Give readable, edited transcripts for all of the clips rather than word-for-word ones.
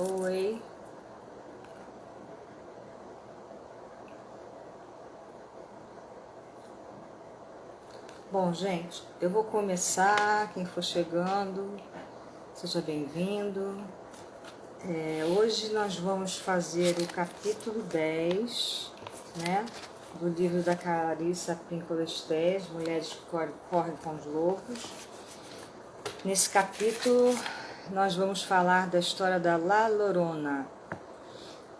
Oi. Bom, gente, eu vou começar. Quem for chegando, seja bem-vindo. Hoje nós vamos fazer o capítulo 10, né, do livro da Clarissa Pinkola Estés, Mulheres que Correm com os Lobos. Nesse capítulo, nós vamos falar da história da La Llorona.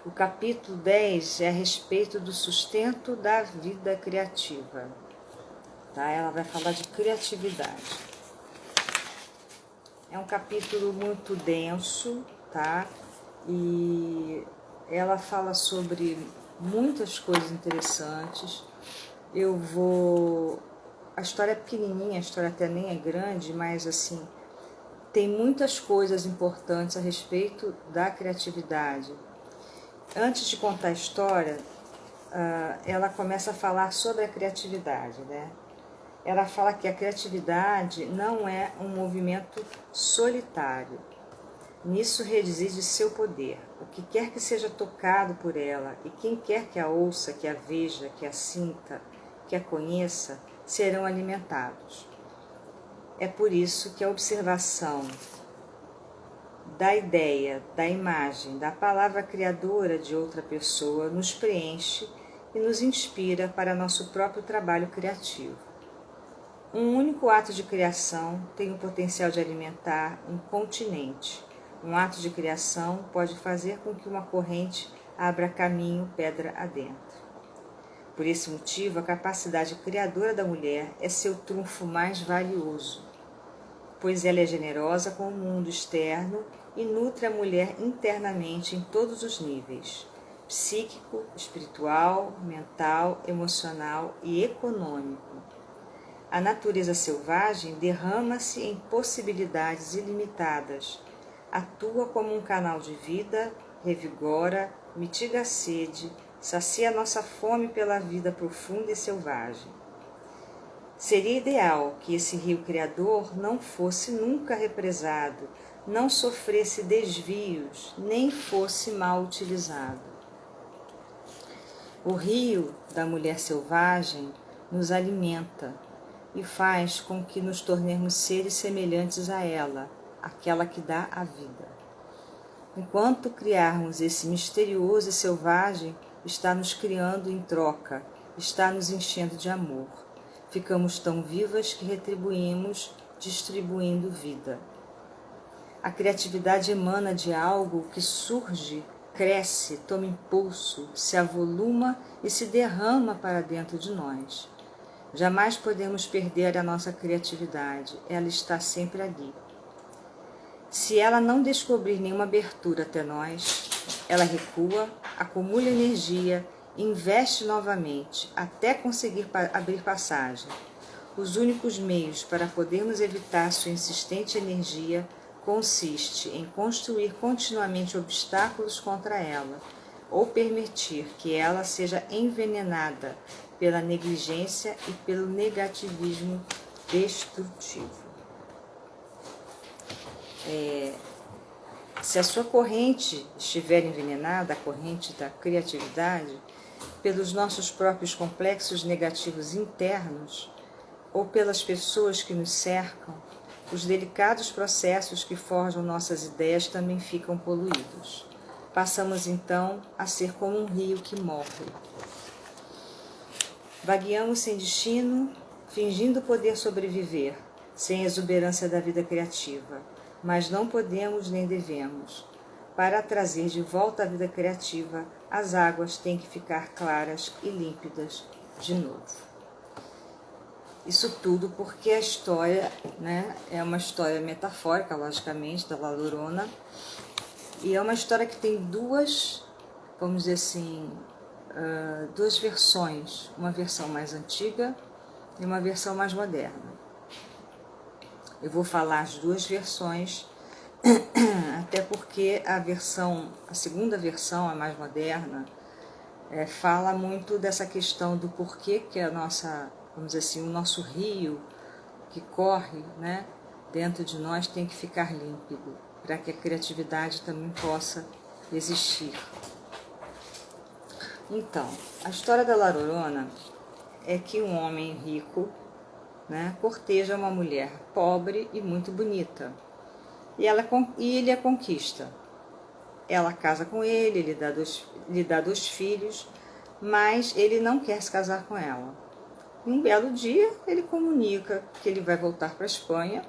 O capítulo 10 é a respeito do sustento da vida criativa. Tá? Ela vai falar de criatividade. É um capítulo muito denso, tá? E ela fala sobre muitas coisas interessantes. A história é pequenininha, a história até nem é grande, mas assim, tem muitas coisas importantes a respeito da criatividade. Antes de contar a história, ela começa a falar sobre a criatividade, né? Ela fala que a criatividade não é um movimento solitário. Nisso reside seu poder. O que quer que seja tocado por ela e quem quer que a ouça, que a veja, que a sinta, que a conheça, serão alimentados. É por isso que a observação da ideia, da imagem, da palavra criadora de outra pessoa nos preenche e nos inspira para nosso próprio trabalho criativo. Um único ato de criação tem o potencial de alimentar um continente. Um ato de criação pode fazer com que uma corrente abra caminho pedra adentro. Por esse motivo, a capacidade criadora da mulher é seu trunfo mais valioso, pois ela é generosa com o mundo externo e nutre a mulher internamente em todos os níveis: psíquico, espiritual, mental, emocional e econômico. A natureza selvagem derrama-se em possibilidades ilimitadas, atua como um canal de vida, revigora, mitiga a sede, sacia nossa fome pela vida profunda e selvagem. Seria ideal que esse rio criador não fosse nunca represado, não sofresse desvios, nem fosse mal utilizado. O rio da mulher selvagem nos alimenta e faz com que nos tornemos seres semelhantes a ela, aquela que dá a vida. Enquanto criarmos esse misterioso e selvagem, está nos criando em troca, está nos enchendo de amor. Ficamos tão vivas que retribuímos, distribuindo vida. A criatividade emana de algo que surge, cresce, toma impulso, se avoluma e se derrama para dentro de nós. Jamais podemos perder a nossa criatividade, ela está sempre ali. Se ela não descobrir nenhuma abertura até nós, ela recua, acumula energia e investe novamente, até conseguir abrir passagem. Os únicos meios para podermos evitar sua insistente energia consiste em construir continuamente obstáculos contra ela, ou permitir que ela seja envenenada pela negligência e pelo negativismo destrutivo. Se a sua corrente estiver envenenada, a corrente da criatividade, pelos nossos próprios complexos negativos internos ou pelas pessoas que nos cercam, os delicados processos que forjam nossas ideias também ficam poluídos. Passamos então a ser como um rio que morre. Vagueamos sem destino, fingindo poder sobreviver, sem exuberância da vida criativa, mas não podemos nem devemos. Para trazer de volta a vida criativa, as águas têm que ficar claras e límpidas de novo. Isso tudo porque a história, né, é uma história metafórica, logicamente, da La Llorona, e é uma história que tem duas, vamos dizer assim, duas versões, uma versão mais antiga e uma versão mais moderna. Eu vou falar as duas versões, até porque a segunda versão, a mais moderna, fala muito dessa questão do porquê que a nossa, vamos dizer assim, o nosso rio que corre, né, dentro de nós tem que ficar límpido. para que a criatividade também possa existir. Então, a história da La Llorona é que um homem rico, né, corteja uma mulher pobre e muito bonita, e ele a conquista. Ela casa com ele, lhe dá dois filhos, mas ele não quer se casar com ela. Um belo dia, ele comunica que ele vai voltar para a Espanha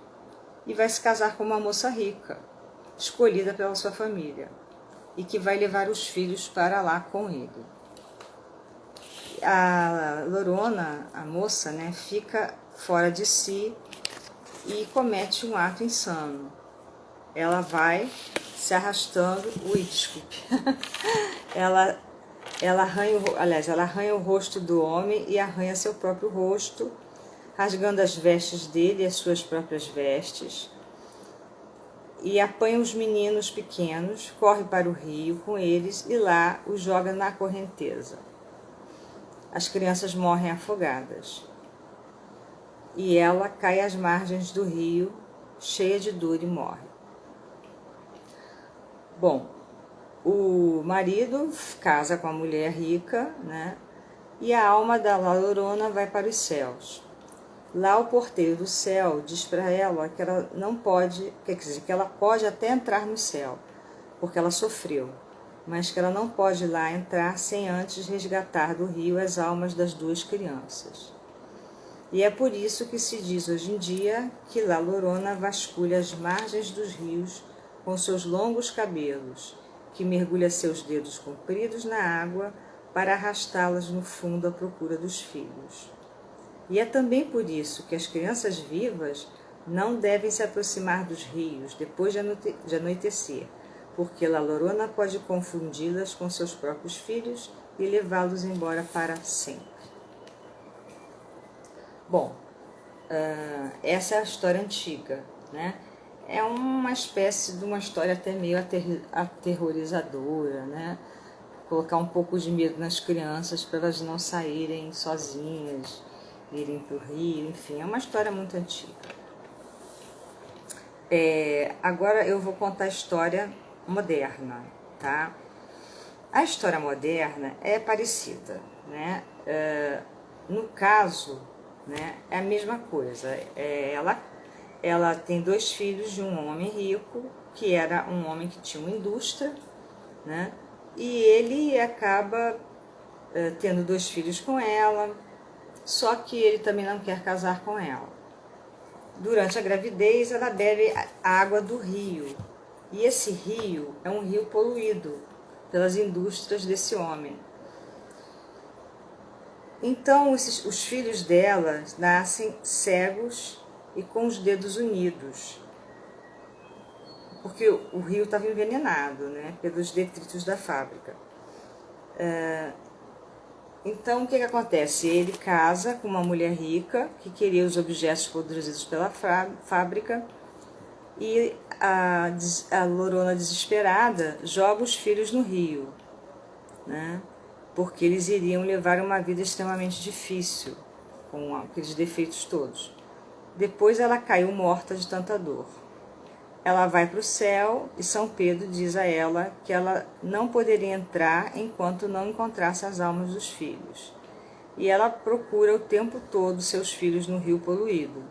e vai se casar com uma moça rica, escolhida pela sua família, e que vai levar os filhos para lá com ele. A Llorona, a moça, né, fica fora de si e comete um ato insano. Ela vai se arrastando, desculpe, ela arranha o rosto do homem e arranha seu próprio rosto, rasgando as vestes dele e as suas próprias vestes, e apanha os meninos pequenos, corre para o rio com eles e lá os joga na correnteza. As crianças morrem afogadas e ela cai às margens do rio, cheia de dor, e morre. Bom, o marido casa com a mulher rica, né? E a alma da La Llorona vai para os céus. Lá o porteiro do céu diz para ela que ela não pode, quer dizer, que ela pode até entrar no céu, porque ela sofreu, mas que ela não pode lá entrar sem antes resgatar do rio as almas das duas crianças. E é por isso que se diz hoje em dia que La Llorona vasculha as margens dos rios com seus longos cabelos, que mergulha seus dedos compridos na água para arrastá-las no fundo à procura dos filhos. E é também por isso que as crianças vivas não devem se aproximar dos rios depois de anoitecer, porque La Llorona pode confundi-las com seus próprios filhos e levá-los embora para sempre. Bom, essa é a história antiga, né? É uma espécie de uma história até meio aterrorizadora, né? Colocar um pouco de medo nas crianças para elas não saírem sozinhas, irem para o rio, enfim, é uma história muito antiga. Agora eu vou contar a história moderna, tá? A história moderna é parecida, né? No caso, né, é a mesma coisa. Ela tem dois filhos de um homem rico, que era um homem que tinha uma indústria, né? E ele acaba tendo dois filhos com ela, só que ele também não quer casar com ela. Durante a gravidez, ela bebe a água do rio, e esse rio é um rio poluído pelas indústrias desse homem. Então, os filhos dela nascem cegos e com os dedos unidos, porque o rio estava envenenado, né, pelos detritos da fábrica. Então, o que acontece? Ele casa com uma mulher rica que queria os objetos produzidos pela fábrica, e a Llorona, desesperada, joga os filhos no rio, né, porque eles iriam levar uma vida extremamente difícil, com aqueles defeitos todos. Depois ela caiu morta de tanta dor. Ela vai para o céu e São Pedro diz a ela que ela não poderia entrar enquanto não encontrasse as almas dos filhos. E ela procura o tempo todo seus filhos no rio poluído,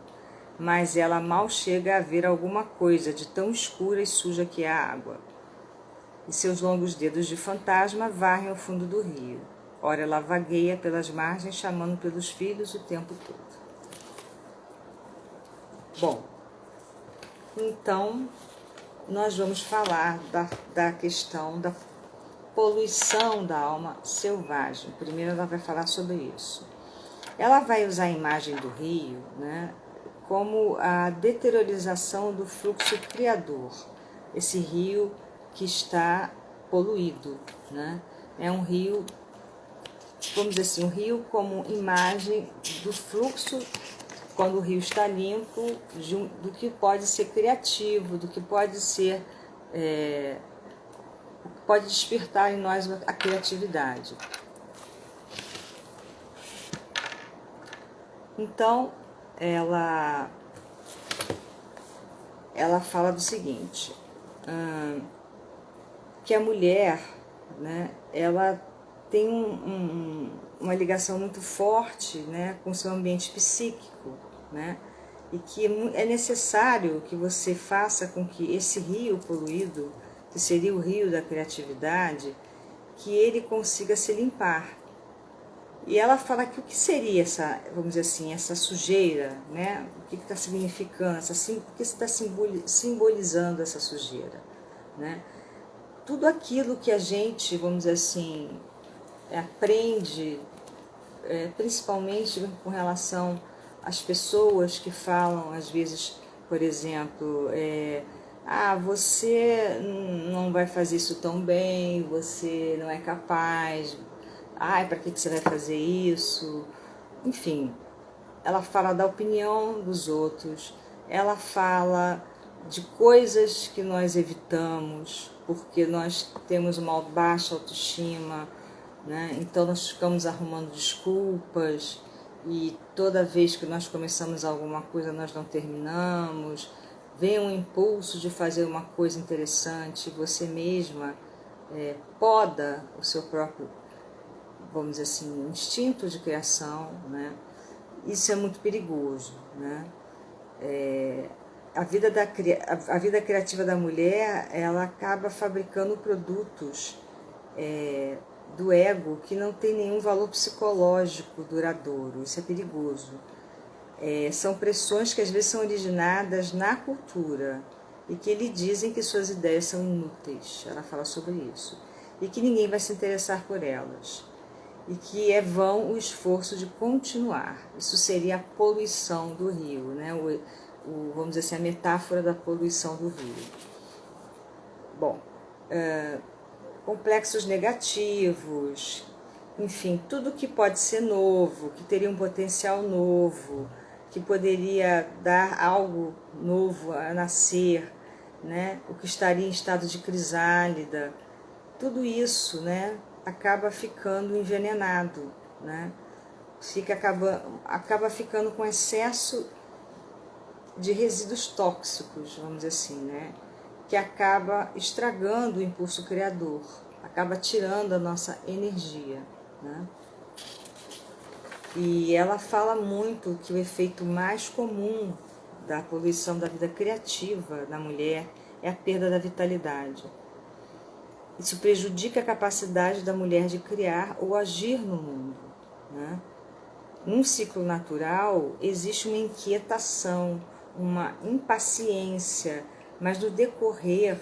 mas ela mal chega a ver alguma coisa de tão escura e suja que é a água. E seus longos dedos de fantasma varrem o fundo do rio. Ora ela vagueia pelas margens chamando pelos filhos o tempo todo. Bom, então nós vamos falar da questão da poluição da alma selvagem. Primeiro ela vai falar sobre isso. Ela vai usar a imagem do rio, né, como a deteriorização do fluxo criador. Esse rio que está poluído, né? É um rio, vamos dizer assim, um rio como imagem do fluxo, quando o rio está limpo, do que pode ser criativo, do que pode ser, pode despertar em nós a criatividade. Então, ela fala do seguinte: que a mulher, né, ela tem uma ligação muito forte, né, com o seu ambiente psíquico, né, e que é necessário que você faça com que esse rio poluído, que seria o rio da criatividade, que ele consiga se limpar. E ela fala que o que seria essa, vamos dizer assim, essa sujeira, né? O que está significando, o que está simbolizando essa sujeira, né? Tudo aquilo que a gente, vamos dizer assim, aprende, principalmente com relação às pessoas que falam, às vezes, por exemplo, você não vai fazer isso tão bem, você não é capaz, para que você vai fazer isso? Enfim, ela fala da opinião dos outros, ela fala de coisas que nós evitamos, porque nós temos uma baixa autoestima, né? Então nós ficamos arrumando desculpas e toda vez que nós começamos alguma coisa nós não terminamos. Vem um impulso de fazer uma coisa interessante, você mesma poda o seu próprio, vamos dizer assim, instinto de criação, né? Isso é muito perigoso, né? A vida criativa da mulher, ela acaba fabricando produtos do ego que não tem nenhum valor psicológico duradouro. Isso é perigoso. São pressões que às vezes são originadas na cultura e que lhe dizem que suas ideias são inúteis. Ela fala sobre isso. E que ninguém vai se interessar por elas. E que é vão o esforço de continuar. Isso seria a poluição do rio, né? Vamos dizer assim, a metáfora da poluição do rio. Bom, complexos negativos, enfim, tudo que pode ser novo, que teria um potencial novo, que poderia dar algo novo a nascer, né? O que estaria em estado de crisálida, tudo isso, né, acaba ficando envenenado, né? Acaba ficando com excesso de resíduos tóxicos, vamos dizer assim, né? Que acaba estragando o impulso criador, acaba tirando a nossa energia, né? E ela fala muito que o efeito mais comum da poluição da vida criativa da mulher é a perda da vitalidade. Isso prejudica a capacidade da mulher de criar ou agir no mundo, né? Num ciclo natural existe uma inquietação, uma impaciência, mas no decorrer,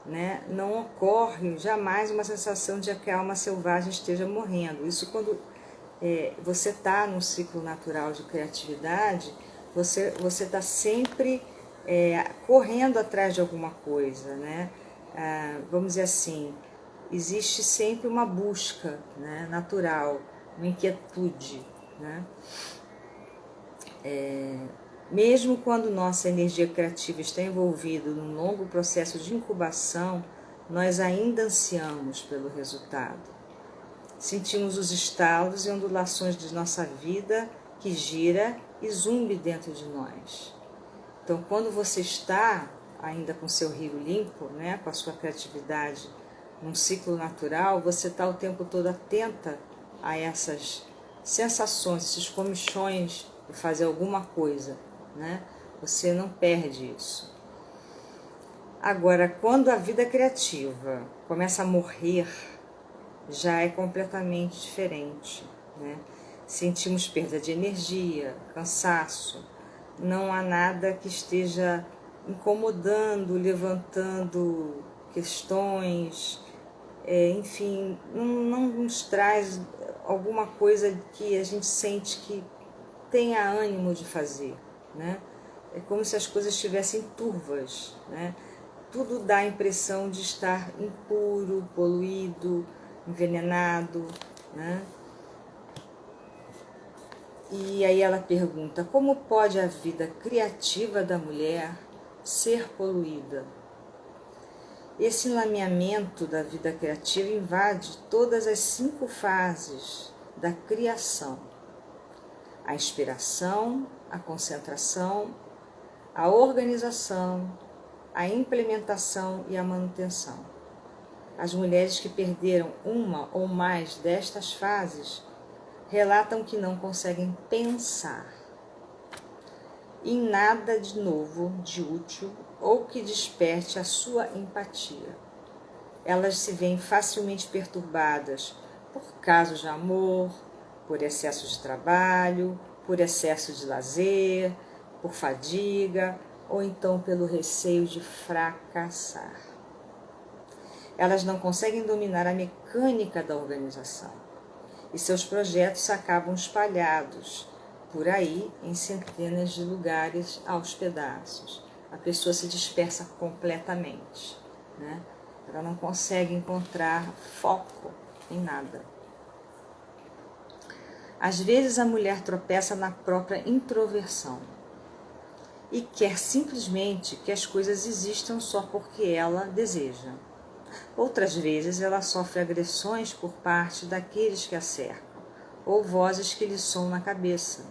né, não ocorre jamais uma sensação de que a alma selvagem esteja morrendo. Isso quando você está num ciclo natural de criatividade, você está sempre correndo atrás de alguma coisa, né? Vamos dizer assim, existe sempre uma busca, né, natural, uma inquietude, né? Mesmo quando nossa energia criativa está envolvida num longo processo de incubação, nós ainda ansiamos pelo resultado. Sentimos os estalos e ondulações de nossa vida que gira e zumbi dentro de nós. Então, quando você está ainda com seu rio limpo, né, com a sua criatividade num ciclo natural, você está o tempo todo atenta a essas sensações, esses comichões de fazer alguma coisa, né? Você não perde isso. Agora, quando a vida criativa começa a morrer, já é completamente diferente, né? Sentimos perda de energia, cansaço, não há nada que esteja incomodando, levantando questões, enfim, não nos traz alguma coisa que a gente sente que tenha ânimo de fazer, né? É como se as coisas estivessem turvas, né? Tudo dá a impressão de estar impuro, poluído, envenenado, né? E aí ela pergunta, como pode a vida criativa da mulher ser poluída? Esse enlameamento da vida criativa invade todas as 5 fases da criação. A inspiração, a concentração, a organização, a implementação e a manutenção. As mulheres que perderam uma ou mais destas fases relatam que não conseguem pensar em nada de novo, de útil ou que desperte a sua empatia. Elas se veem facilmente perturbadas por casos de amor, por excesso de trabalho, por excesso de lazer, por fadiga ou então pelo receio de fracassar. Elas não conseguem dominar a mecânica da organização e seus projetos acabam espalhados por aí em centenas de lugares aos pedaços. A pessoa se dispersa completamente, né? Ela não consegue encontrar foco em nada. Às vezes a mulher tropeça na própria introversão e quer simplesmente que as coisas existam só porque ela deseja. Outras vezes ela sofre agressões por parte daqueles que a cercam, ou vozes que lhe soam na cabeça.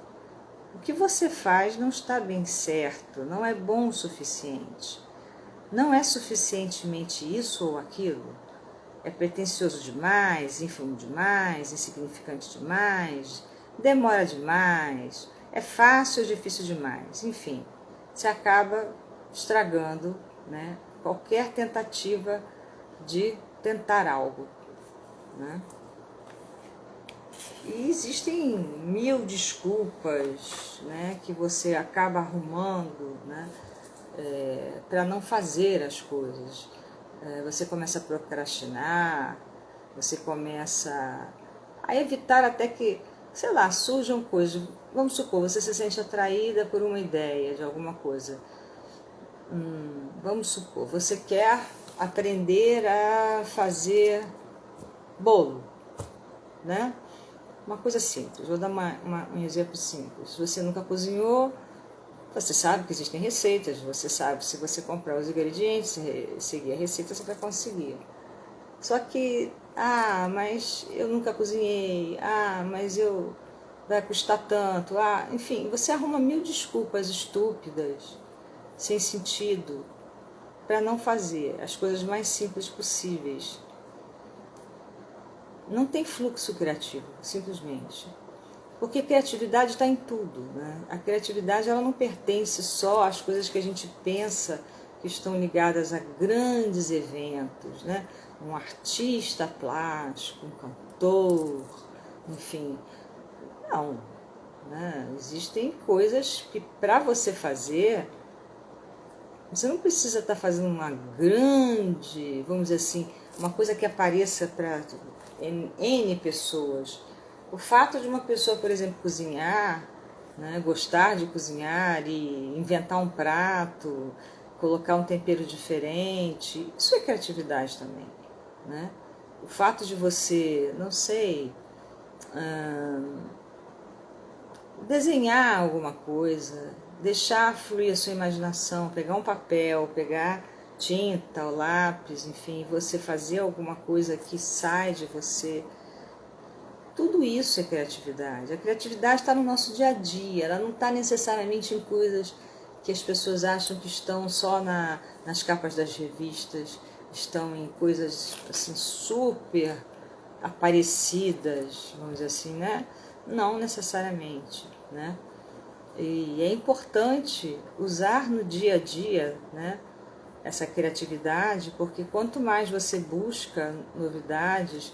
O que você faz não está bem certo, não é bom o suficiente. Não é suficientemente isso ou aquilo. É pretensioso demais, ínfimo demais, insignificante demais, demora demais, é fácil ou difícil demais. Enfim, se acaba estragando, né, qualquer tentativa de tentar algo, né? E existem mil desculpas, né, que você acaba arrumando, né, para não fazer as coisas. Você começa a procrastinar, você começa a evitar até que, sei lá, surjam coisas. Vamos supor, você se sente atraída por uma ideia de alguma coisa. Vamos supor, você quer aprender a fazer bolo, né? Uma coisa simples, vou dar um exemplo simples. Você nunca cozinhou, você sabe que existem receitas, você sabe que se você comprar os ingredientes, seguir a receita, você vai conseguir. Só que, mas eu nunca cozinhei, mas vai custar tanto, enfim, você arruma mil desculpas estúpidas, sem sentido, para não fazer as coisas mais simples possíveis. Não tem fluxo criativo, simplesmente. Porque criatividade está em tudo, né? A criatividade ela não pertence só às coisas que a gente pensa que estão ligadas a grandes eventos, né? Um artista plástico, um cantor, enfim. Não, né? Existem coisas que para você fazer, você não precisa estar fazendo uma grande, vamos dizer assim, uma coisa que apareça para N pessoas. O fato de uma pessoa, por exemplo, cozinhar, né, gostar de cozinhar e inventar um prato, colocar um tempero diferente, isso é criatividade também, né? O fato de você, não sei, desenhar alguma coisa, deixar fluir a sua imaginação, pegar um papel, pegar tinta ou lápis, enfim, você fazer alguma coisa que sai de você. Tudo isso é criatividade. A criatividade está no nosso dia a dia, ela não está necessariamente em coisas que as pessoas acham que estão só nas capas das revistas, estão em coisas assim super aparecidas, vamos dizer assim, né? Não necessariamente, né? E é importante usar no dia a dia, né, essa criatividade, porque quanto mais você busca novidades,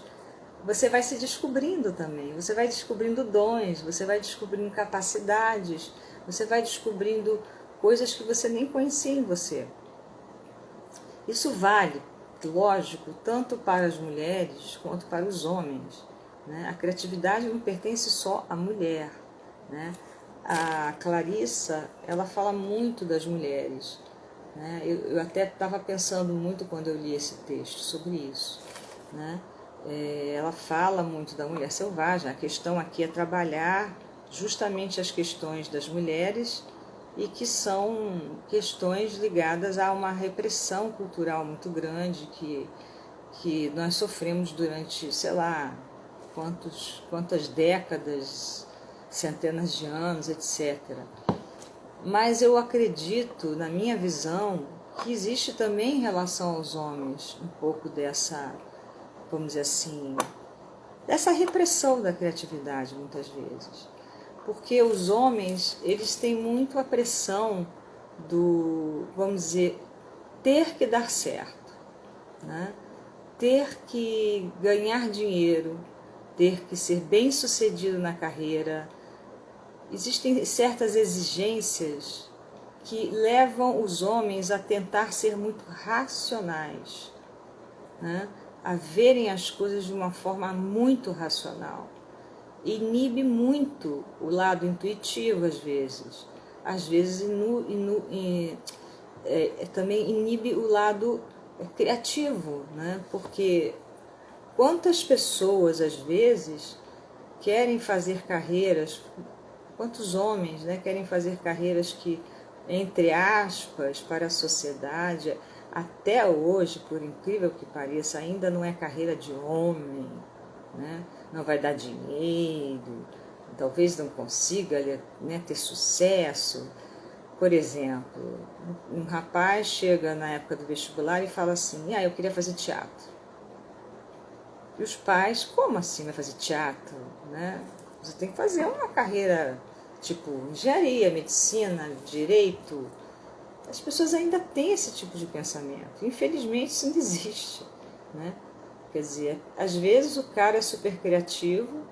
você vai se descobrindo também, você vai descobrindo dons, você vai descobrindo capacidades, você vai descobrindo coisas que você nem conhecia em você. Isso vale, lógico, tanto para as mulheres quanto para os homens, né? A criatividade não pertence só à mulher, né? A Clarissa, ela fala muito das mulheres, né? Eu até estava pensando muito quando eu li esse texto sobre isso, né? Ela fala muito da mulher selvagem. A questão aqui é trabalhar justamente as questões das mulheres e que são questões ligadas a uma repressão cultural muito grande que nós sofremos durante, sei lá, quantas décadas, centenas de anos, etc. Mas eu acredito, na minha visão, que existe também em relação aos homens um pouco dessa, vamos dizer assim, dessa repressão da criatividade muitas vezes. Porque os homens, eles têm muito a pressão do, vamos dizer, ter que dar certo, né? Ter que ganhar dinheiro, ter que ser bem-sucedido na carreira. Existem certas exigências que levam os homens a tentar ser muito racionais, né? A verem as coisas de uma forma muito racional. Inibe muito o lado intuitivo às vezes também inibe o lado criativo, né? Porque quantas pessoas às vezes querem fazer carreiras, quantos homens, né, querem fazer carreiras que, entre aspas, para a sociedade, até hoje, por incrível que pareça, ainda não é carreira de homem, né? Não vai dar dinheiro, talvez não consiga, né, ter sucesso. Por exemplo, um rapaz chega na época do vestibular e fala assim, eu queria fazer teatro. E os pais, como assim vai fazer teatro? Né? Você tem que fazer uma carreira tipo engenharia, medicina, direito. As pessoas ainda têm esse tipo de pensamento. Infelizmente isso não existe. Né? Quer dizer, às vezes o cara é super criativo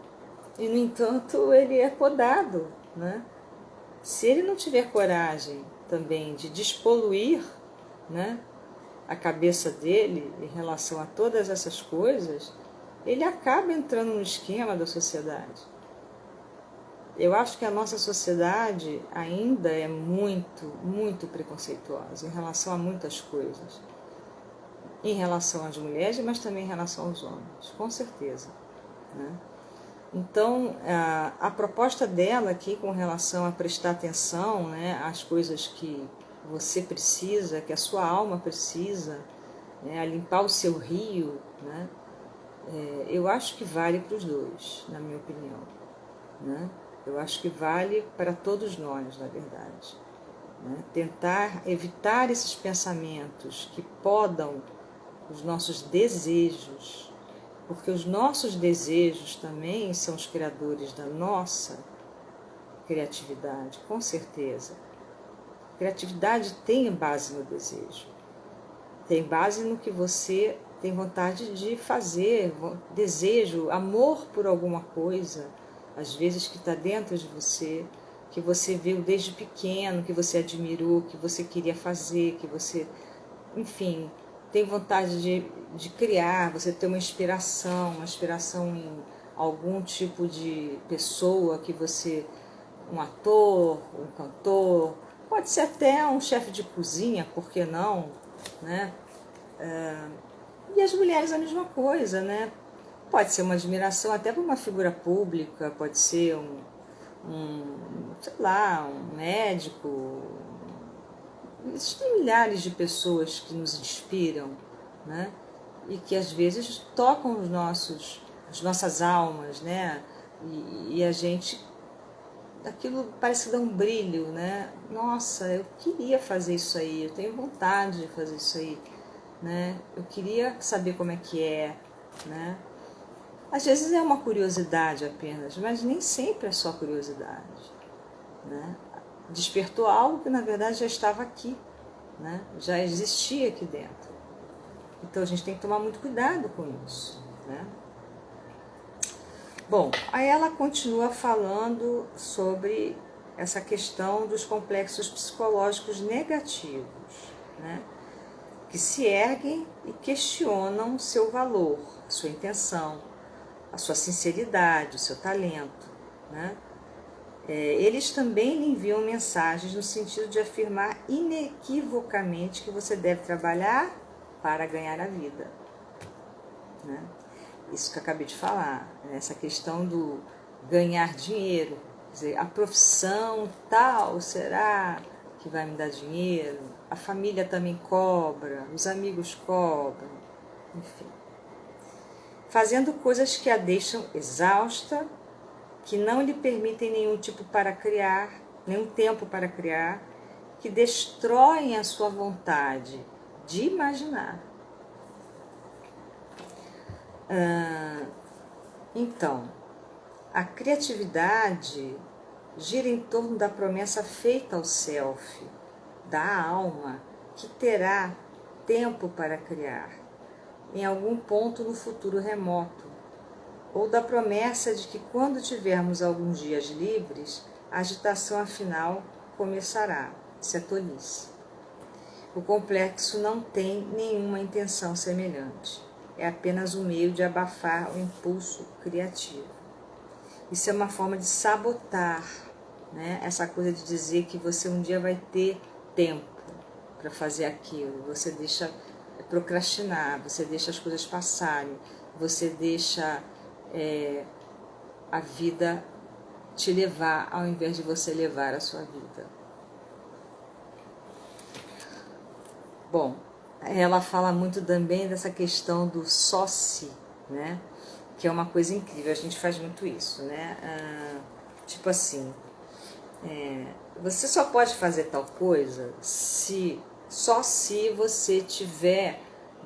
e, no entanto, ele é podado. Né? Se ele não tiver coragem também de despoluir, né, a cabeça dele em relação a todas essas coisas, ele acaba entrando no esquema da sociedade. Eu acho que a nossa sociedade ainda é muito, muito preconceituosa em relação a muitas coisas. Em relação às mulheres, mas também em relação aos homens, com certeza. Né? Então, a proposta dela aqui com relação a prestar atenção, né, às coisas que você precisa, que a sua alma precisa, né, a limpar o seu rio, né, eu acho que vale para os dois, na minha opinião. Né? Eu acho que vale para todos nós, na verdade. Né? Tentar evitar esses pensamentos que podam os nossos desejos, porque os nossos desejos também são os criadores da nossa criatividade, com certeza. Criatividade tem base no desejo, tem base no que você tem vontade de fazer, desejo, amor por alguma coisa, às vezes que está dentro de você, que você viu desde pequeno, que você admirou, que você queria fazer, que você, enfim, tem vontade de criar, você tem uma inspiração em algum tipo de pessoa que você, um ator, um cantor, pode ser até um chefe de cozinha, por que não, né? E as mulheres a mesma coisa, né? Pode ser uma admiração até por uma figura pública, pode ser sei lá, um médico. Existem milhares de pessoas que nos inspiram, né? E que às vezes tocam as nossas almas, né? E a gente, aquilo parece que dá um brilho, né? Nossa, eu queria fazer isso aí, eu tenho vontade de fazer isso aí, né? Eu queria saber como é que é, né? Às vezes é uma curiosidade apenas, mas nem sempre é só curiosidade, né? Despertou algo que na verdade já estava aqui, né? Já existia aqui dentro. Então a gente tem que tomar muito cuidado com isso, né? Bom, aí ela continua falando sobre essa questão dos complexos psicológicos negativos, né? Que se erguem e questionam o seu valor, a sua intenção, a sua sinceridade, o seu talento, né? Eles também lhe enviam mensagens no sentido de afirmar inequivocamente que você deve trabalhar para ganhar a vida. Né? Isso que eu acabei de falar, né? Essa questão do ganhar dinheiro, quer dizer, a profissão tal será que vai me dar dinheiro, a família também cobra, os amigos cobram, enfim. Fazendo coisas que a deixam exausta, que não lhe permitem nenhum tempo para criar, que destroem a sua vontade de imaginar. Então, a criatividade gira em torno da promessa feita ao self, da alma, que terá tempo para criar, em algum ponto no futuro remoto, ou da promessa de que quando tivermos alguns dias livres, a agitação afinal começará. Isso é tolice. O complexo não tem nenhuma intenção semelhante. É apenas um meio de abafar o impulso criativo. Isso é uma forma de sabotar, né? Essa coisa de dizer que você um dia vai ter tempo para fazer aquilo. Você deixa procrastinar, você deixa as coisas passarem, você deixa a vida te levar ao invés de você levar a sua vida. Bom, ela fala muito também dessa questão do só se, né? Que é uma coisa incrível, a gente faz muito isso, né? Tipo assim, você só pode fazer tal coisa só se você tiver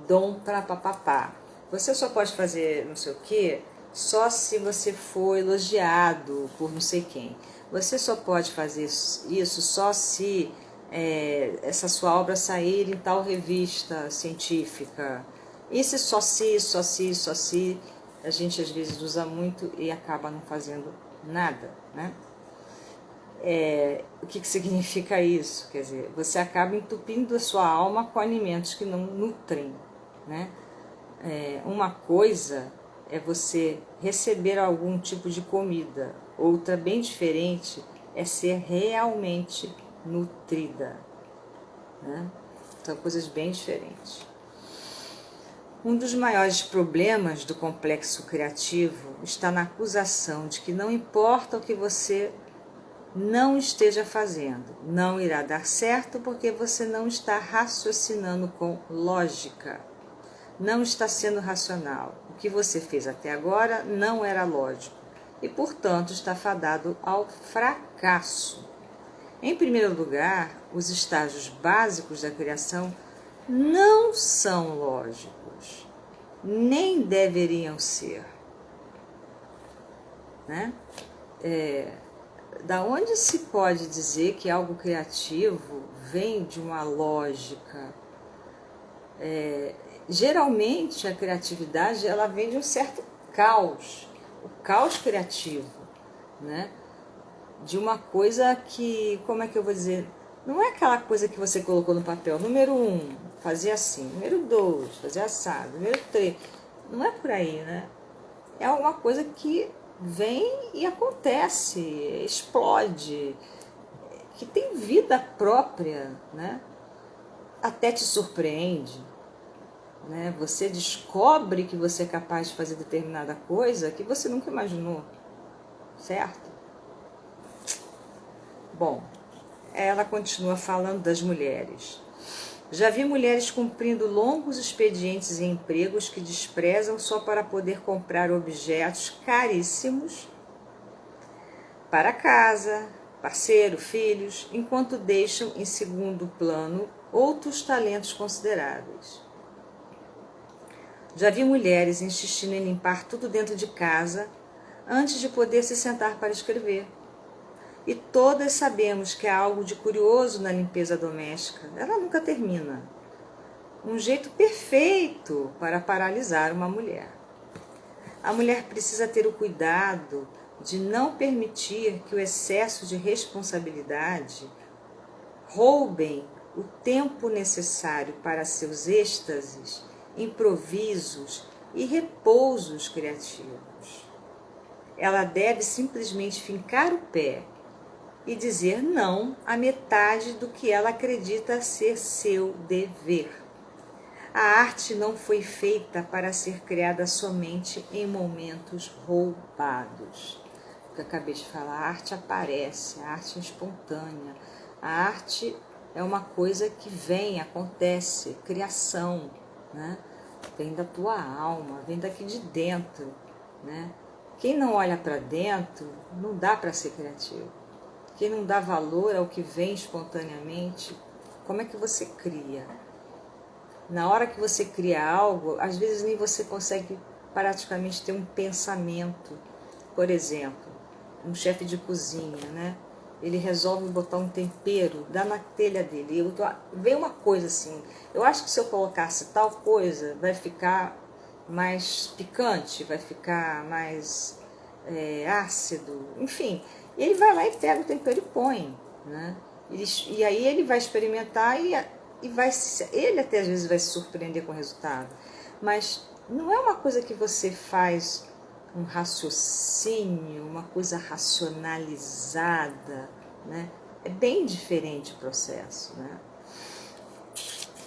dom para papapá. Você só pode fazer não sei o quê só se você for elogiado por não sei quem. Você só pode fazer isso só se essa sua obra sair em tal revista científica. Esse só se, a gente às vezes usa muito e acaba não fazendo nada, né? O que significa isso? Quer dizer, você acaba entupindo a sua alma com alimentos que não nutrem, né? Uma coisa é você receber algum tipo de comida, outra bem diferente é ser realmente nutrida, né? São coisas bem diferentes. Um dos maiores problemas do complexo criativo está na acusação de que não importa o que você não esteja fazendo, não irá dar certo porque você não está raciocinando com lógica, não está sendo racional. O que você fez até agora não era lógico e, portanto, está fadado ao fracasso. Em primeiro lugar, os estágios básicos da criação não são lógicos, nem deveriam ser, né? Da onde se pode dizer que algo criativo vem de uma lógica? Geralmente a criatividade ela vem de um certo caos, o caos criativo, né? De uma coisa que, como é que eu vou dizer, não é aquela coisa que você colocou no papel, número 1, fazia assim, número 2, fazia assado, número 3, não é por aí, né? É alguma coisa que vem e acontece, explode, que tem vida própria, né? Até te surpreende, né? Você descobre que você é capaz de fazer determinada coisa que você nunca imaginou, certo? Bom, ela continua falando das mulheres. Já vi mulheres cumprindo longos expedientes em empregos que desprezam só para poder comprar objetos caríssimos para casa, parceiro, filhos, enquanto deixam em segundo plano outros talentos consideráveis. Já vi mulheres insistindo em limpar tudo dentro de casa antes de poder se sentar para escrever. E todas sabemos que há algo de curioso na limpeza doméstica. Ela nunca termina. Um jeito perfeito para paralisar uma mulher. A mulher precisa ter o cuidado de não permitir que o excesso de responsabilidade roubem o tempo necessário para seus êxtases, improvisos e repousos criativos. Ela deve simplesmente fincar o pé e dizer não a metade do que ela acredita ser seu dever. A arte não foi feita para ser criada somente em momentos roubados. O que eu acabei de falar, a arte aparece, a arte é espontânea, a arte é uma coisa que vem, acontece, criação, né? Vem da tua alma, vem daqui de dentro, né? Quem não olha para dentro, não dá para ser criativo. quem não dá valor ao que vem espontaneamente, como é que você cria? Na hora que você cria algo, às vezes nem você consegue praticamente ter um pensamento. Por exemplo, um chefe de cozinha, né? Ele resolve botar um tempero, dá na telha dele. Vem uma coisa assim, eu acho que se eu colocasse tal coisa, vai ficar mais picante, vai ficar mais ácido, enfim. E ele vai lá e pega o tempero e põe, né? E aí ele vai experimentar ele até às vezes vai se surpreender com o resultado. Mas não é uma coisa que você faz um raciocínio, uma coisa racionalizada, né? É bem diferente o processo, né?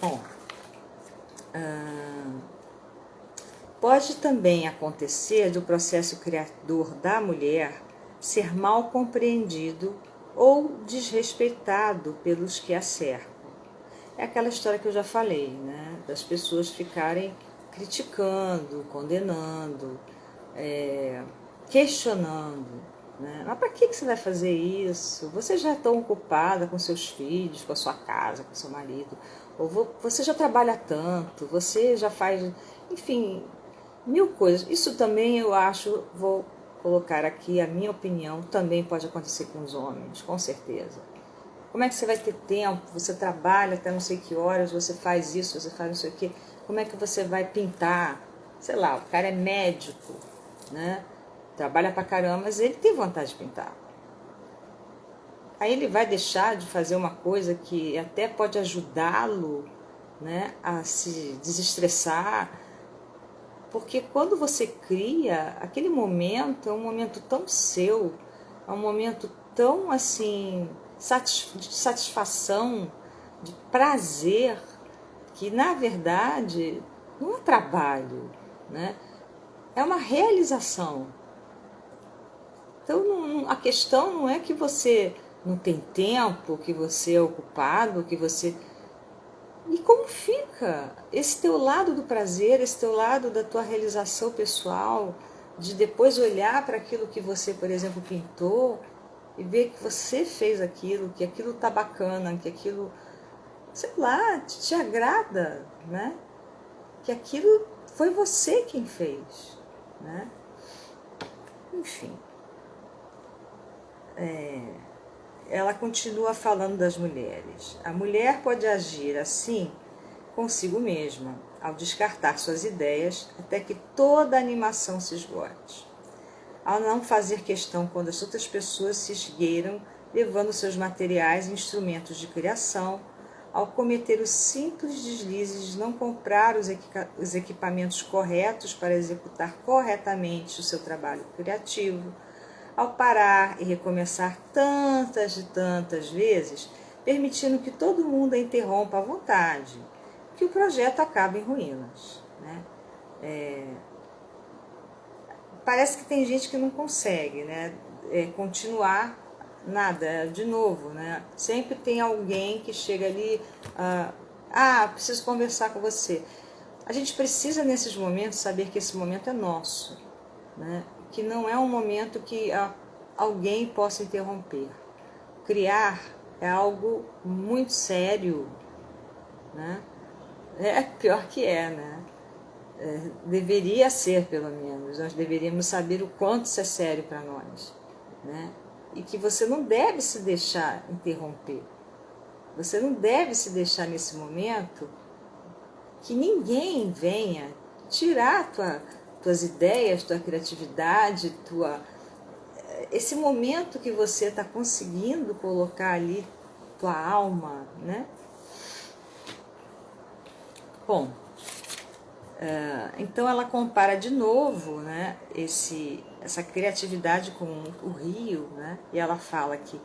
Bom, pode também acontecer do processo criador da mulher ser mal compreendido ou desrespeitado pelos que a cercam. É aquela história que eu já falei, né? Das pessoas ficarem criticando, condenando, questionando, né? Mas para que você vai fazer isso? Você já é tão ocupada com seus filhos, com a sua casa, com seu marido, ou você já trabalha tanto, você já faz, enfim, mil coisas. Isso também eu acho, vou colocar aqui a minha opinião, também pode acontecer com os homens, com certeza. Como é que você vai ter tempo? Você trabalha até não sei que horas, você faz isso, você faz não sei o quê. Como é que você vai pintar? Sei lá, o cara é médico, né? Trabalha pra caramba, mas ele tem vontade de pintar. Aí ele vai deixar de fazer uma coisa que até pode ajudá-lo, né, a se desestressar. Porque quando você cria, aquele momento é um momento tão seu, é um momento tão assim, de satisfação, de prazer, que na verdade não é trabalho, né? É uma realização. Então a questão não é que você não tem tempo, que você é ocupado, que você... E como fica esse teu lado do prazer, esse teu lado da tua realização pessoal, de depois olhar para aquilo que você, por exemplo, pintou e ver que você fez aquilo, que aquilo tá bacana, que aquilo, sei lá, te agrada, né? Que aquilo foi você quem fez, né? Enfim. Ela continua falando das mulheres. A mulher pode agir assim consigo mesma, ao descartar suas ideias até que toda a animação se esgote. Ao não fazer questão quando as outras pessoas se esgueiram, levando seus materiais e instrumentos de criação, ao cometer o simples deslize de não comprar os equipamentos corretos para executar corretamente o seu trabalho criativo, ao parar e recomeçar tantas e tantas vezes, permitindo que todo mundo a interrompa à vontade, que o projeto acaba em ruínas, né? Parece que tem gente que não consegue, né, continuar nada, de novo, né? Sempre tem alguém que chega ali, preciso conversar com você. A gente precisa nesses momentos saber que esse momento é nosso, né? Que não é um momento que alguém possa interromper. Criar é algo muito sério, né? É pior que né? Deveria ser, pelo menos. Nós deveríamos saber o quanto isso é sério para nós, né? E que você não deve se deixar interromper. Você não deve se deixar nesse momento que ninguém venha tirar tuas ideias, tua criatividade, esse momento que você está conseguindo colocar ali, tua alma, né? Bom, então ela compara de novo, né, essa criatividade com o rio, né? E ela fala que,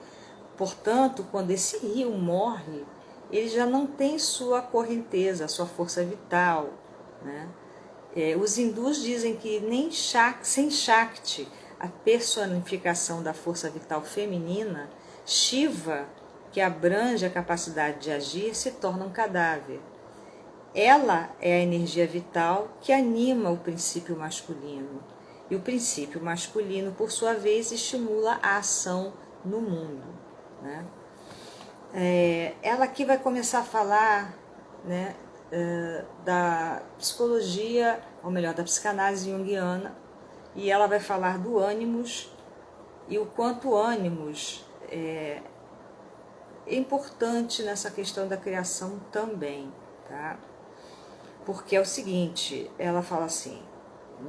portanto, quando esse rio morre, ele já não tem sua correnteza, sua força vital, né? Os hindus dizem que nem sem Shakti, a personificação da força vital feminina, Shiva, que abrange a capacidade de agir, se torna um cadáver. Ela é a energia vital que anima o princípio masculino. E o princípio masculino, por sua vez, estimula a ação no mundo. né? Ela aqui vai começar a falar, né, da psicologia, ou melhor, da psicanálise junguiana, e ela vai falar do ânimos e o quanto o ânimos é importante nessa questão da criação também, tá? Porque é o seguinte, ela fala assim,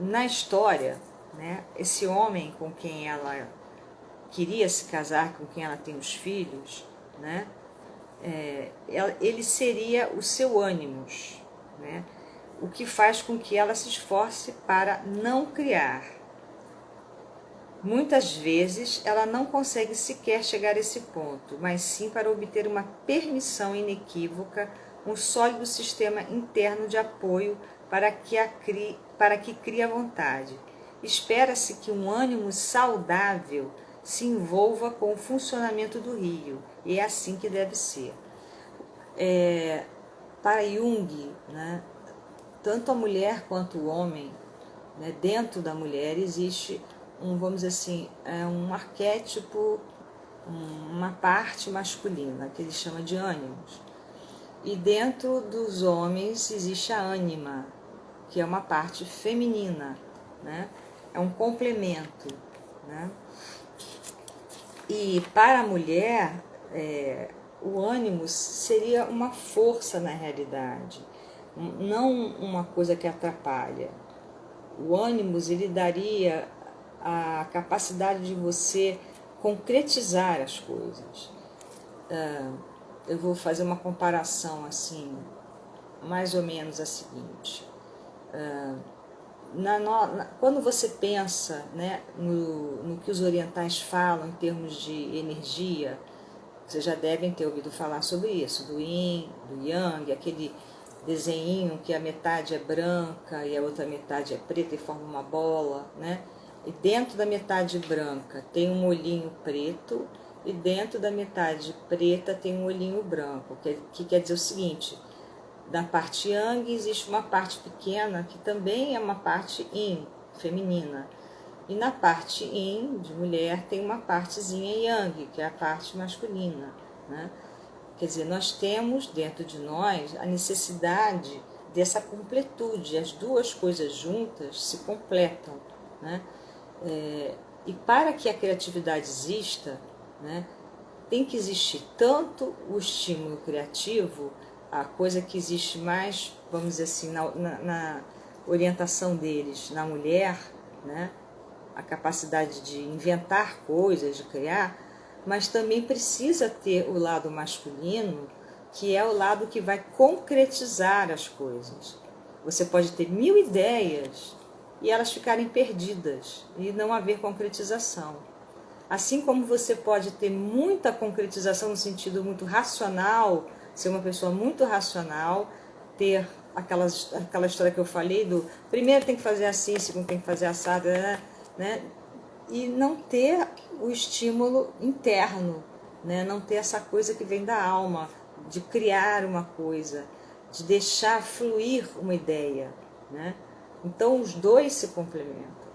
na história, né, esse homem com quem ela queria se casar, com quem ela tem os filhos, né, ele seria o seu ânimos, né, o que faz com que ela se esforce para não criar. Muitas vezes ela não consegue sequer chegar a esse ponto, mas sim para obter uma permissão inequívoca, um sólido sistema interno de apoio para que crie a vontade. Espera-se que um ânimo saudável se envolva com o funcionamento do rio, e é assim que deve ser. Para Jung, né, tanto a mulher quanto o homem, né, dentro da mulher existe vamos dizer assim, um arquétipo, uma parte masculina, que ele chama de ânimos. E dentro dos homens existe a ânima, que é uma parte feminina, né? É um complemento, né? E para a mulher, o ânimos seria uma força na realidade, não uma coisa que atrapalha. O ânimos, ele daria a capacidade de você concretizar as coisas. Eu vou fazer uma comparação assim, mais ou menos a seguinte. Quando você pensa, né, no que os orientais falam em termos de energia, vocês já devem ter ouvido falar sobre isso, do Yin, do Yang, aquele desenho que a metade é branca e a outra metade é preta e forma uma bola, né? E dentro da metade branca tem um olhinho preto e dentro da metade preta tem um olhinho branco, que quer dizer o seguinte, na parte Yang existe uma parte pequena que também é uma parte Yin, feminina, e na parte Yin, de mulher, tem uma partezinha Yang, que é a parte masculina, né? Quer dizer, nós temos dentro de nós a necessidade dessa completude, as duas coisas juntas se completam, né? E para que a criatividade exista, né, tem que existir tanto o estímulo criativo, a coisa que existe mais, vamos dizer assim, na orientação deles na mulher, né, a capacidade de inventar coisas, de criar, mas também precisa ter o lado masculino, que é o lado que vai concretizar as coisas. Você pode ter 1000 ideias e elas ficarem perdidas e não haver concretização. Assim como você pode ter muita concretização no sentido muito racional, ser uma pessoa muito racional, ter aquela história que eu falei do primeiro tem que fazer assim, segundo tem que fazer assado, né? E não ter o estímulo interno, né? Não ter essa coisa que vem da alma, de criar uma coisa, de deixar fluir uma ideia, né? Então os dois se complementam,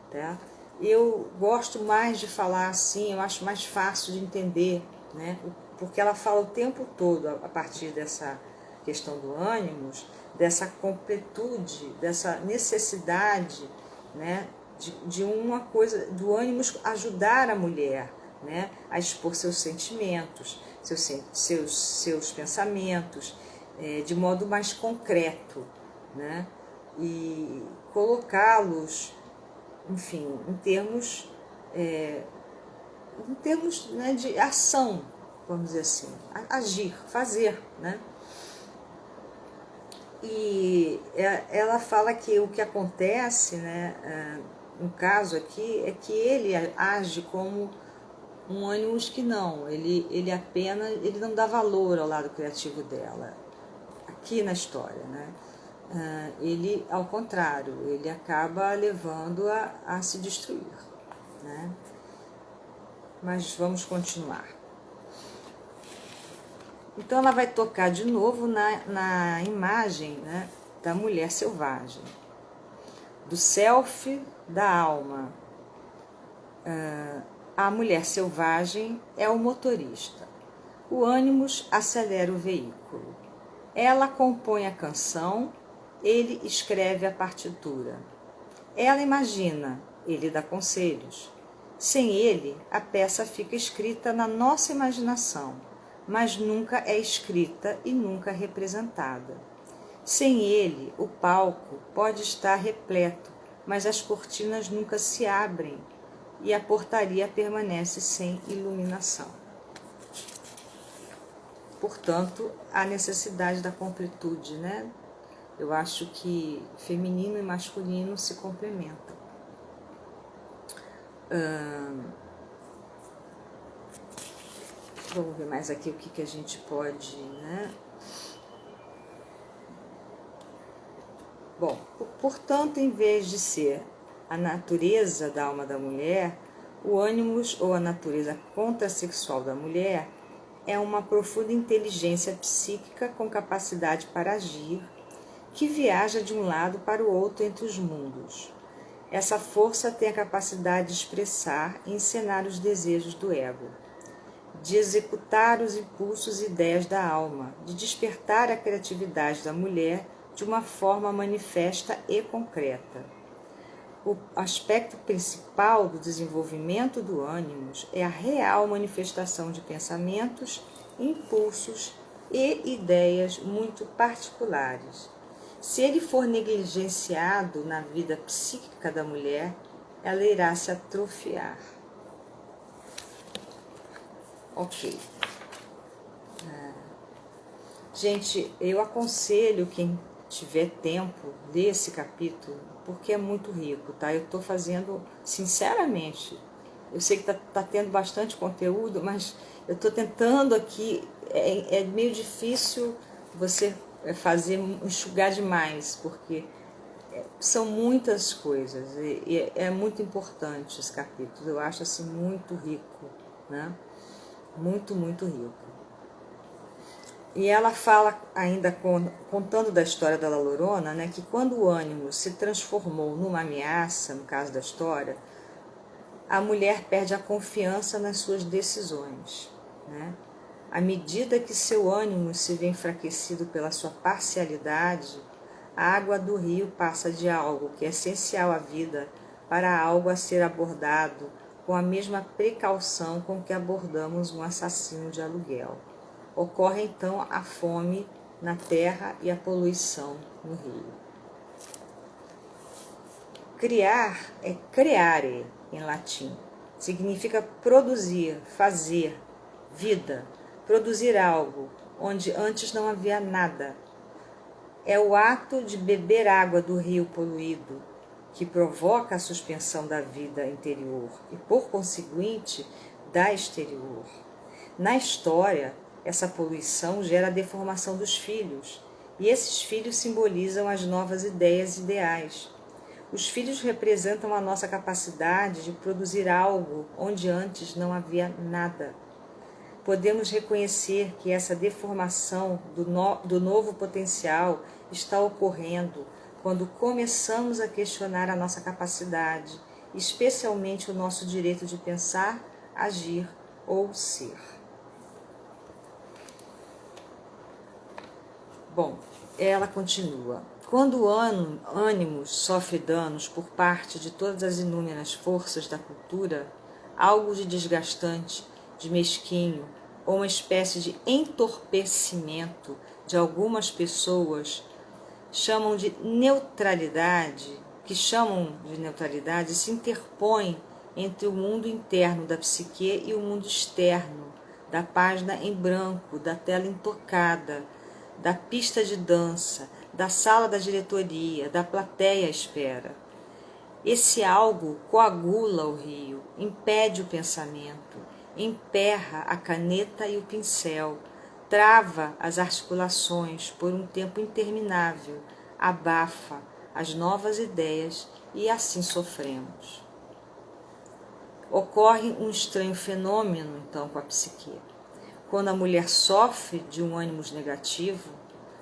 tá? Eu gosto mais de falar assim, eu acho mais fácil de entender, né? Porque ela fala o tempo todo a partir dessa questão do ânimos, dessa completude, dessa necessidade, né? De uma coisa, do ânimos ajudar a mulher, né? A expor seus sentimentos, seus pensamentos, de modo mais concreto, né? E colocá-los, enfim, em termos, né, de ação, vamos dizer assim, agir, fazer, né? E ela fala que o que acontece, né, no caso aqui, é que ele age como um ânimos que não, ele apenas, ele não dá valor ao lado criativo dela, aqui na história, né? Ele, ao contrário, ele acaba levando-a a se destruir, né? Mas vamos continuar. Então ela vai tocar de novo na imagem, né, da mulher selvagem, do self, da alma, A mulher selvagem é o motorista. O ânimos acelera o veículo. Ela compõe a canção, ele escreve a partitura. Ela imagina, ele dá conselhos. Sem ele, a peça fica escrita na nossa imaginação, mas nunca é escrita e nunca representada. Sem ele, o palco pode estar repleto, mas as cortinas nunca se abrem e a portaria permanece sem iluminação. Portanto, a necessidade da completude, né? Eu acho que feminino e masculino se complementam. Vamos ver mais aqui o que a gente pode, né? Bom, portanto, em vez de ser a natureza da alma da mulher, o ânimos ou a natureza contrassexual da mulher é uma profunda inteligência psíquica com capacidade para agir, que viaja de um lado para o outro entre os mundos. Essa força tem a capacidade de expressar e encenar os desejos do ego, de executar os impulsos e ideias da alma, de despertar a criatividade da mulher de uma forma manifesta e concreta. O aspecto principal do desenvolvimento do ânimos é a real manifestação de pensamentos, impulsos e ideias muito particulares. Se ele for negligenciado na vida psíquica da mulher, ela irá se atrofiar. Ok. Gente, eu aconselho quem tiver tempo, ler esse capítulo, porque é muito rico, tá? Eu estou fazendo, sinceramente, eu sei que tá tendo bastante conteúdo, mas eu estou tentando aqui, é meio difícil você fazer, enxugar demais, porque são muitas coisas, e é muito importante esse capítulo, eu acho assim muito rico, né? Muito, muito rico. E ela fala ainda, contando da história da Lorona, né, que quando o ânimo se transformou numa ameaça, no caso da história, a mulher perde a confiança nas suas decisões, né? À medida que seu ânimo se vê enfraquecido pela sua parcialidade, a água do rio passa de algo que é essencial à vida para algo a ser abordado com a mesma precaução com que abordamos um assassino de aluguel. Ocorre então a fome na terra e a poluição no rio. Criar é creare em latim. Significa produzir, fazer, vida, produzir algo onde antes não havia nada. É o ato de beber água do rio poluído que provoca a suspensão da vida interior e, por conseguinte, da exterior. Na história, essa poluição gera a deformação dos filhos, e esses filhos simbolizam as novas ideias e ideais. Os filhos representam a nossa capacidade de produzir algo onde antes não havia nada. Podemos reconhecer que essa deformação do novo potencial está ocorrendo quando começamos a questionar a nossa capacidade, especialmente o nosso direito de pensar, agir ou ser. Bom, ela continua. Quando o ânimos sofre danos por parte de todas as inúmeras forças da cultura, algo de desgastante, de mesquinho, ou uma espécie de entorpecimento de algumas pessoas que chamam de neutralidade, se interpõe entre o mundo interno da psique e o mundo externo, da página em branco, da tela intocada, da pista de dança, da sala da diretoria, da plateia à espera. Esse algo coagula o rio, impede o pensamento, emperra a caneta e o pincel, trava as articulações por um tempo interminável, abafa as novas ideias e assim sofremos. Ocorre um estranho fenômeno, então, com a psique. Quando a mulher sofre de um ânimos negativo,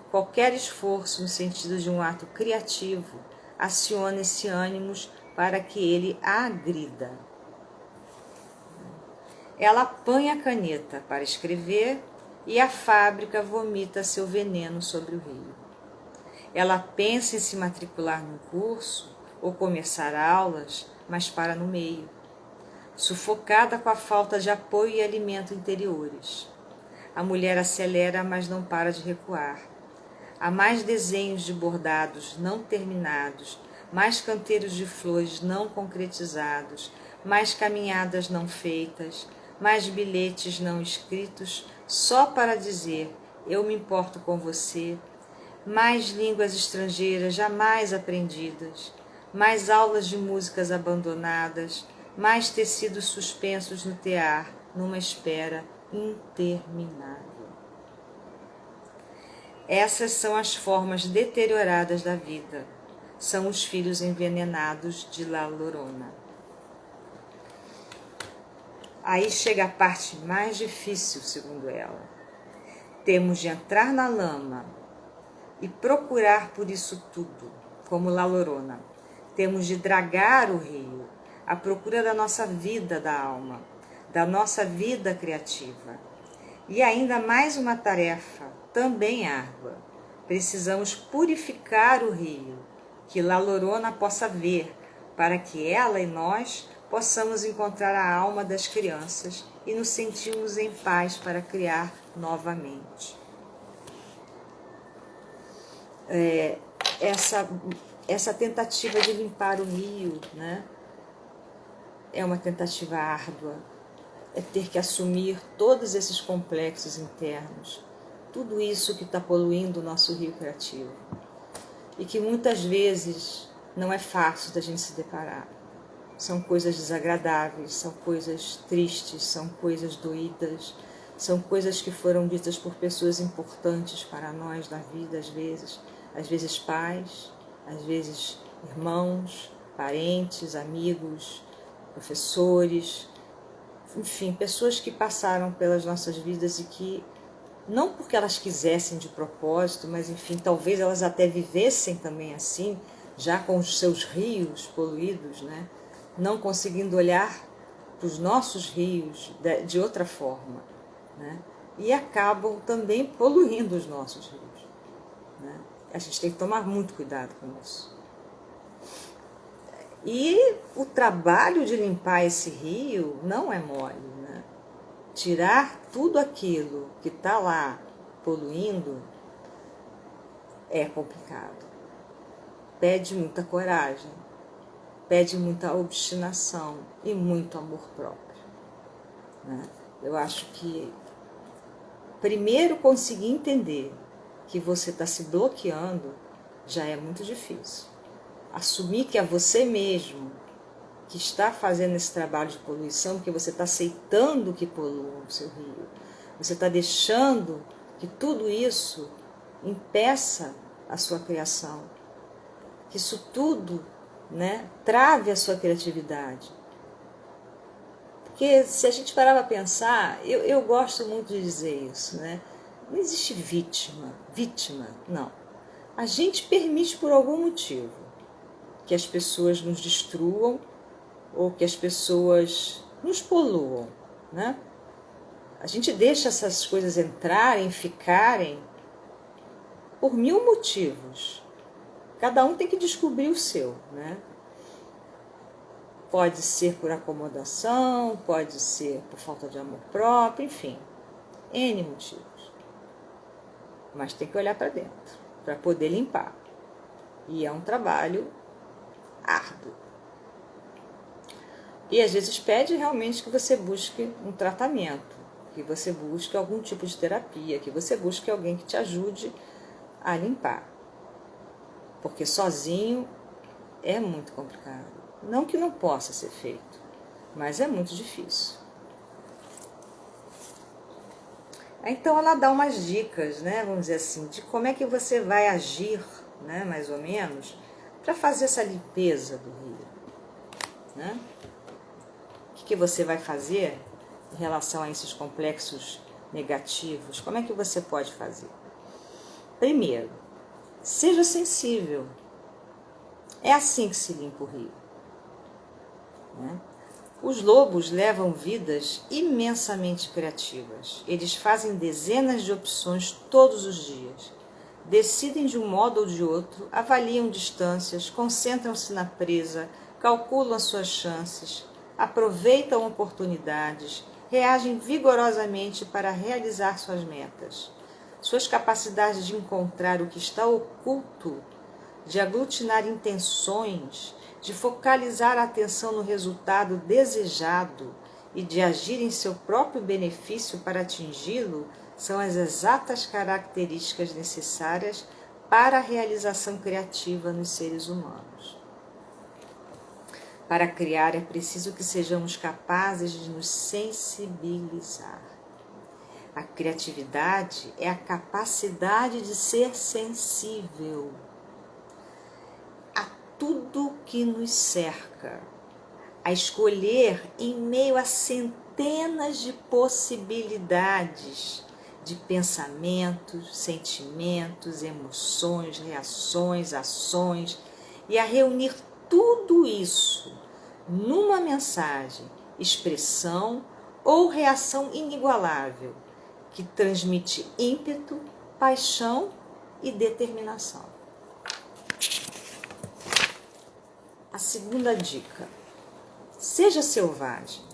qualquer esforço no sentido de um ato criativo aciona esse ânimos para que ele a agrida. Ela apanha a caneta para escrever e a fábrica vomita seu veneno sobre o rio. Ela pensa em se matricular num curso ou começar aulas, mas para no meio, sufocada com a falta de apoio e alimento interiores. A mulher acelera, mas não para de recuar. Há mais desenhos de bordados não terminados, mais canteiros de flores não concretizados, mais caminhadas não feitas, mais bilhetes não escritos só para dizer eu me importo com você, mais línguas estrangeiras jamais aprendidas, mais aulas de músicas abandonadas, mais tecidos suspensos no tear, numa espera interminável. Essas são as formas deterioradas da vida. São os filhos envenenados de La Llorona. Aí chega a parte mais difícil, segundo ela. Temos de entrar na lama e procurar por isso tudo, como La Llorona. Temos de dragar o rio, à procura da nossa vida da alma, da nossa vida criativa. E ainda mais uma tarefa, também árdua. Precisamos purificar o rio, que La Llorona possa ver, para que ela e nós possamos encontrar a alma das crianças e nos sentirmos em paz para criar novamente. Essa tentativa de limpar o rio, né, é uma tentativa árdua. É ter que assumir todos esses complexos internos, tudo isso que está poluindo o nosso rio criativo. E que muitas vezes não é fácil da gente se deparar. São coisas desagradáveis, são coisas tristes, são coisas doídas, são coisas que foram ditas por pessoas importantes para nós na vida, às vezes pais, às vezes irmãos, parentes, amigos, professores, enfim, pessoas que passaram pelas nossas vidas e que, não porque elas quisessem de propósito, mas enfim, talvez elas até vivessem também assim, já com os seus rios poluídos, né? Não conseguindo olhar para os nossos rios de outra forma, né? E acabam também poluindo os nossos rios, né? A gente tem que tomar muito cuidado com isso. E o trabalho de limpar esse rio não é mole, né? Tirar tudo aquilo que está lá poluindo é complicado. Pede muita coragem, pede muita obstinação e muito amor próprio, né? Eu acho que primeiro conseguir entender que você está se bloqueando já é muito difícil. Assumir que é você mesmo que está fazendo esse trabalho de poluição, porque você está aceitando que polua o seu rio. Você está deixando que tudo isso impeça a sua criação. Que isso tudo, né, trave a sua criatividade. Porque se a gente parar para pensar, eu gosto muito de dizer isso, né? Não existe vítima, não. A gente permite por algum motivo que as pessoas nos destruam ou que as pessoas nos poluam, né? A gente deixa essas coisas entrarem, ficarem, por mil motivos. Cada um tem que descobrir o seu, né? Pode ser por acomodação, pode ser por falta de amor próprio, enfim, N motivos. Mas tem que olhar para dentro, para poder limpar. E é um trabalho árduo. E às vezes pede realmente que você busque um tratamento, que você busque algum tipo de terapia, que você busque alguém que te ajude a limpar. Porque sozinho é muito complicado. Não que não possa ser feito, mas é muito difícil. Então ela dá umas dicas, né, vamos dizer assim, de como é que você vai agir, né, mais ou menos, para fazer essa limpeza do rio, né? O que você vai fazer em relação a esses complexos negativos? Como é que você pode fazer? Primeiro, seja sensível. É assim que se limpa o rio, né? Os lobos levam vidas imensamente criativas. Eles fazem dezenas de opções todos os dias. Decidem de um modo ou de outro, avaliam distâncias, concentram-se na presa, calculam suas chances, aproveitam oportunidades, reagem vigorosamente para realizar suas metas. Suas capacidades de encontrar o que está oculto, de aglutinar intenções, de focalizar a atenção no resultado desejado e de agir em seu próprio benefício para atingi-lo, são as exatas características necessárias para a realização criativa nos seres humanos. Para criar é preciso que sejamos capazes de nos sensibilizar. A criatividade é a capacidade de ser sensível a tudo que nos cerca, a escolher em meio a centenas de possibilidades de pensamentos, sentimentos, emoções, reações, ações, e a reunir tudo isso numa mensagem, expressão ou reação inigualável, que transmite ímpeto, paixão e determinação. A segunda dica: seja selvagem.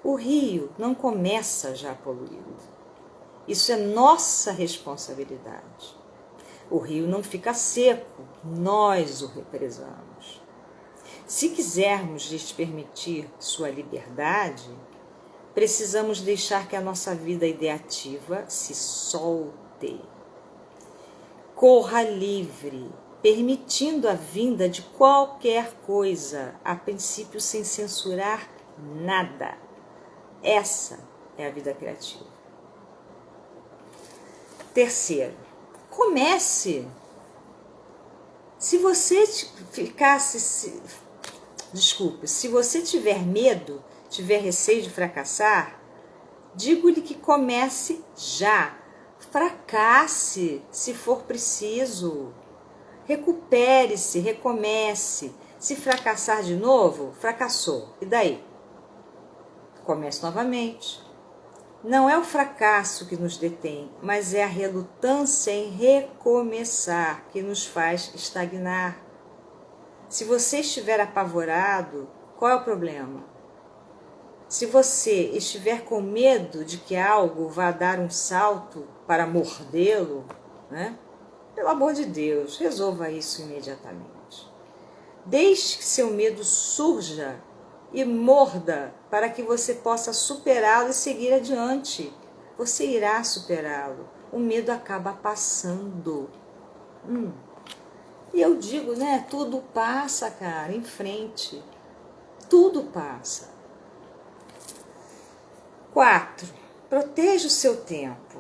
O rio não começa já poluído. Isso é nossa responsabilidade. O rio não fica seco, nós o represamos. Se quisermos lhes permitir sua liberdade, precisamos deixar que a nossa vida ideativa se solte. Corra livre, permitindo a vinda de qualquer coisa, a princípio sem censurar nada. Essa é a vida criativa. Terceiro, comece. Se você se você tiver medo, tiver receio de fracassar, digo-lhe que comece já. Fracasse se for preciso. Recupere-se, recomece. Se fracassar de novo, fracassou. E daí? Comece novamente. Não é o fracasso que nos detém, mas é a relutância em recomeçar que nos faz estagnar. Se você estiver apavorado, qual é o problema? Se você estiver com medo de que algo vá dar um salto para mordê-lo, né? Pelo amor de Deus, resolva isso imediatamente. Deixe que seu medo surja e morda para que você possa superá-lo e seguir adiante. Você irá superá-lo. O medo acaba passando. E eu digo, né? Tudo passa, cara, em frente. Tudo passa. 4. Proteja o seu tempo.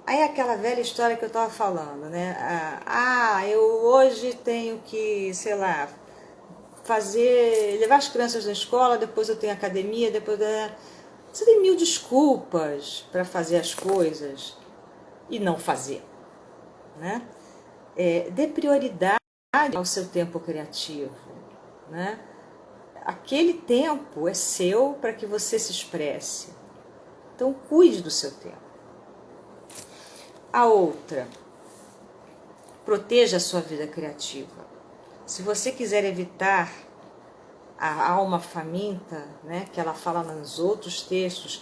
Aí é aquela velha história que eu estava falando, né? Eu hoje tenho que, sei lá, levar as crianças na escola, depois eu tenho academia, depois... Você tem 1000 desculpas para fazer as coisas e não fazer, né? Dê prioridade ao seu tempo criativo, né? Aquele tempo é seu para que você se expresse. Então, cuide do seu tempo. A outra, proteja a sua vida criativa. Se você quiser evitar a alma faminta, né, que ela fala nos outros textos,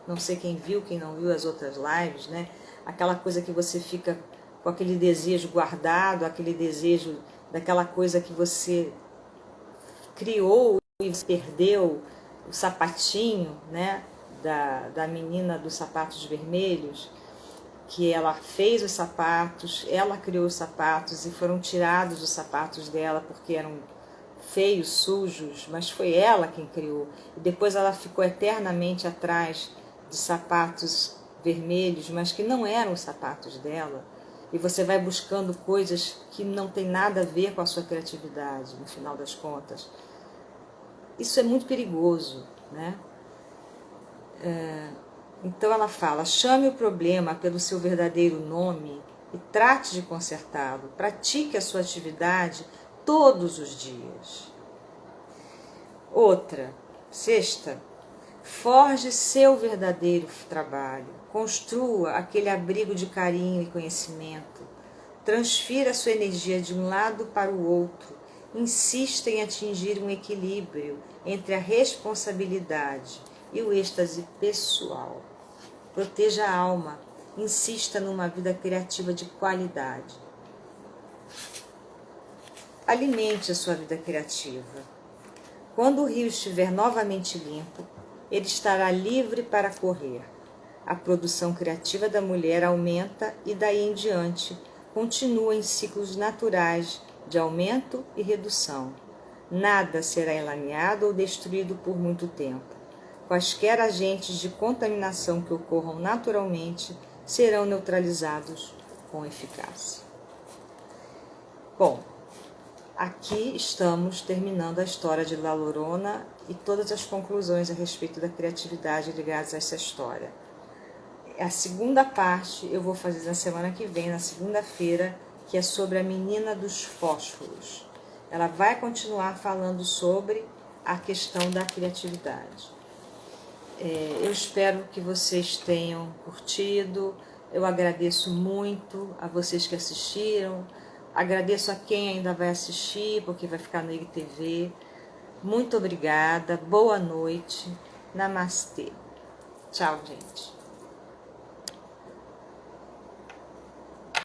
não sei quem viu, quem não viu as outras lives, né, aquela coisa que você fica com aquele desejo guardado, aquele desejo daquela coisa que você criou e perdeu, o sapatinho, né, da menina dos sapatos vermelhos, que ela fez os sapatos, ela criou os sapatos e foram tirados os sapatos dela porque eram feios, sujos, mas foi ela quem criou. E depois ela ficou eternamente atrás de sapatos vermelhos, mas que não eram os sapatos dela. E você vai buscando coisas que não tem nada a ver com a sua criatividade, no final das contas. Isso é muito perigoso, né? Então ela fala, chame o problema pelo seu verdadeiro nome e trate de consertá-lo. Pratique a sua atividade todos os dias. Outra, sexta, forje seu verdadeiro trabalho, construa aquele abrigo de carinho e conhecimento, transfira sua energia de um lado para o outro, insista em atingir um equilíbrio entre a responsabilidade e o êxtase pessoal. Proteja a alma, insista numa vida criativa de qualidade. Alimente a sua vida criativa. Quando o rio estiver novamente limpo, ele estará livre para correr. A produção criativa da mulher aumenta e daí em diante continua em ciclos naturais de aumento e redução. Nada será enlameado ou destruído por muito tempo. Quaisquer agentes de contaminação que ocorram naturalmente serão neutralizados com eficácia. Bom, aqui estamos terminando a história de La Llorona e todas as conclusões a respeito da criatividade ligadas a essa história. A segunda parte eu vou fazer na semana que vem, na segunda-feira, que é sobre a menina dos fósforos. Ela vai continuar falando sobre a questão da criatividade. Eu espero que vocês tenham curtido. Eu agradeço muito a vocês que assistiram. Agradeço a quem ainda vai assistir, porque vai ficar no IGTV. Muito obrigada. Boa noite. Namastê. Tchau, gente.